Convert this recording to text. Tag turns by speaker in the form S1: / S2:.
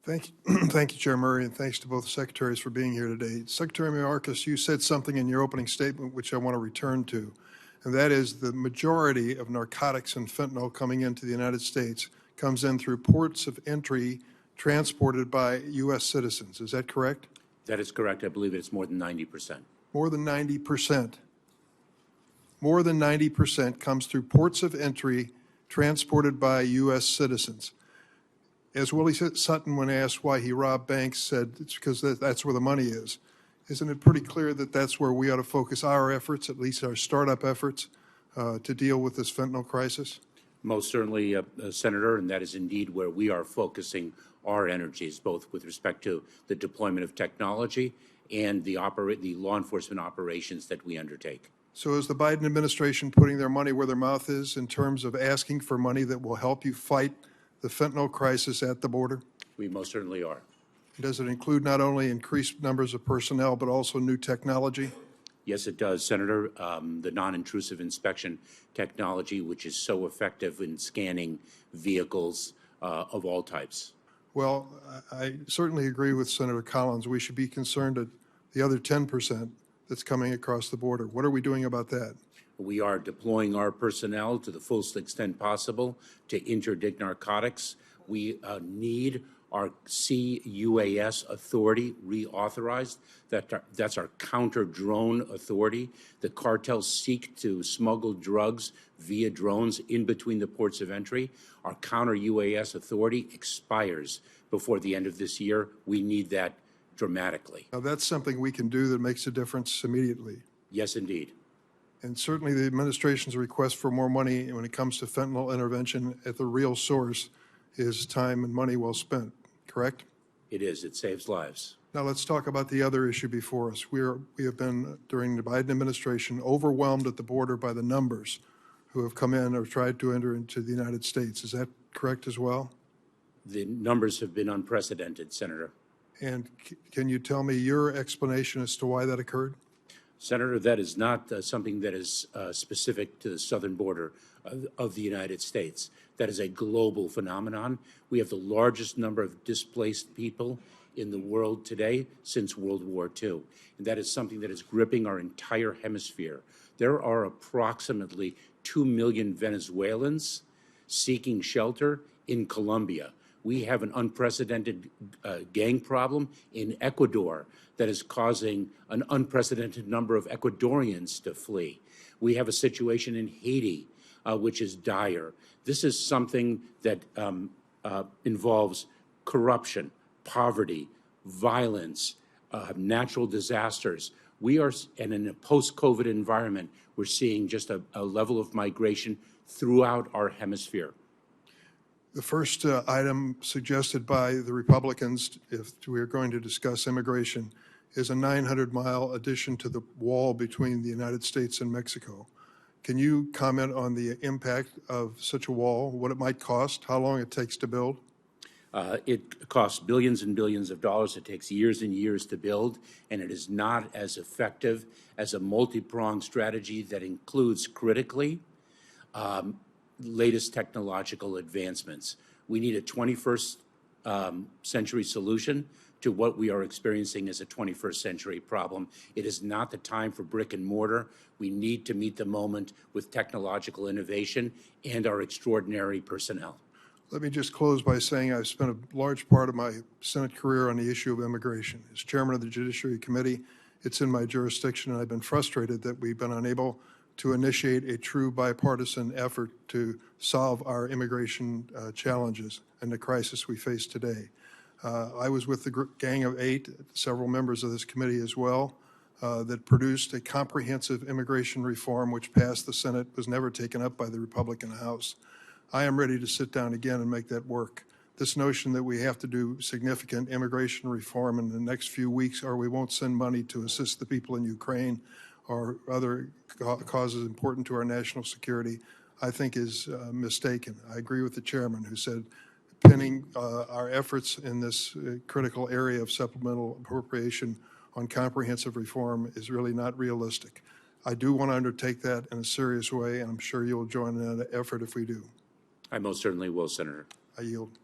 S1: Thank you, thank you, Chair Murray, and thanks to both secretaries for being here today. Secretary Mayorkas, you said something in your opening statement which I want to return to, and that is the majority of narcotics and fentanyl coming into the United States comes in through ports of entry transported by U.S. citizens. Is that correct?
S2: That is correct. I believe it's more than 90%.
S1: More than 90%. More than 90% comes through ports of entry transported by U.S. citizens. As Willie Sutton, when asked why he robbed banks, said it's because that's where the money is. Isn't it pretty clear that that's where we ought to focus our efforts, at least our startup efforts, to deal with this fentanyl crisis?
S2: Most certainly, Senator, and that is indeed where we are focusing our energies, both with respect to the deployment of technology and the law enforcement operations that we undertake.
S1: So is the Biden administration putting their money where their mouth is in terms of asking for money that will help you fight the fentanyl crisis at the border?
S2: We most certainly are.
S1: Does it include not only increased numbers of personnel, but also new technology?
S2: Yes, it does, Senator. The non-intrusive inspection technology, which is so effective in scanning vehicles of all types.
S1: Well, I certainly agree with Senator Collins. We should be concerned at the other 10% that's coming across the border. What are we doing about that?
S2: We are deploying our personnel to the fullest extent possible to interdict narcotics. We need our CUAS authority reauthorized. That's our counter-drone authority. The cartels seek to smuggle drugs via drones in between the ports of entry. Our counter-UAS authority expires before the end of this year. We need that dramatically.
S1: Now, that's something we can do that makes a difference immediately.
S2: Yes, indeed.
S1: And certainly the administration's request for more money when it comes to fentanyl intervention at the real source is time and money well spent, correct?
S2: It is. It saves lives.
S1: Now let's talk about the other issue before us. We have been, during the Biden administration, overwhelmed at the border by the numbers who have come in or tried to enter into the United States. Is that correct as well?
S2: The numbers have been unprecedented, Senator.
S1: And can you tell me your explanation as to why that occurred?
S2: Senator, that is not something that is specific to the southern border of the United States. That is a global phenomenon. We have the largest number of displaced people in the world today since World War II. And that is something that is gripping our entire hemisphere. There are approximately 2 million Venezuelans seeking shelter in Colombia. We have an unprecedented gang problem in Ecuador that is causing an unprecedented number of Ecuadorians to flee. We have a situation in Haiti, which is dire. This is something that involves corruption, poverty, violence, natural disasters. We are, and in a post-COVID environment, we're seeing just a level of migration throughout our hemisphere.
S1: The first item suggested by the Republicans, if we are going to discuss immigration, is a 900-mile addition to the wall between the United States and Mexico. Can you comment on the impact of such a wall, what it might cost, how long it takes to build?
S2: It costs billions and billions of dollars. It takes years and years to build, and it is not as effective as a multi-pronged strategy that includes critically latest technological advancements. We need a 21st century solution to what we are experiencing as a 21st century problem. It is not the time for brick and mortar. We need to meet the moment with technological innovation and our extraordinary personnel.
S1: Let me just close by saying I've spent a large part of my Senate career on the issue of immigration. As chairman of the Judiciary Committee, it's in my jurisdiction, and I've been frustrated that we've been unable to initiate a true bipartisan effort to solve our immigration challenges and the crisis we face today. I was with the Gang of Eight, several members of this committee as well, that produced a comprehensive immigration reform which passed the Senate, was never taken up by the Republican House. I am ready to sit down again and make that work. This notion that we have to do significant immigration reform in the next few weeks or we won't send money to assist the people in Ukraine or other causes important to our national security, I think is mistaken. I agree with the chairman who said pinning our efforts in this critical area of supplemental appropriation on comprehensive reform is really not realistic. I do want to undertake that in a serious way, and I'm sure you'll join in that effort if we do.
S2: I most certainly will, Senator.
S1: I yield.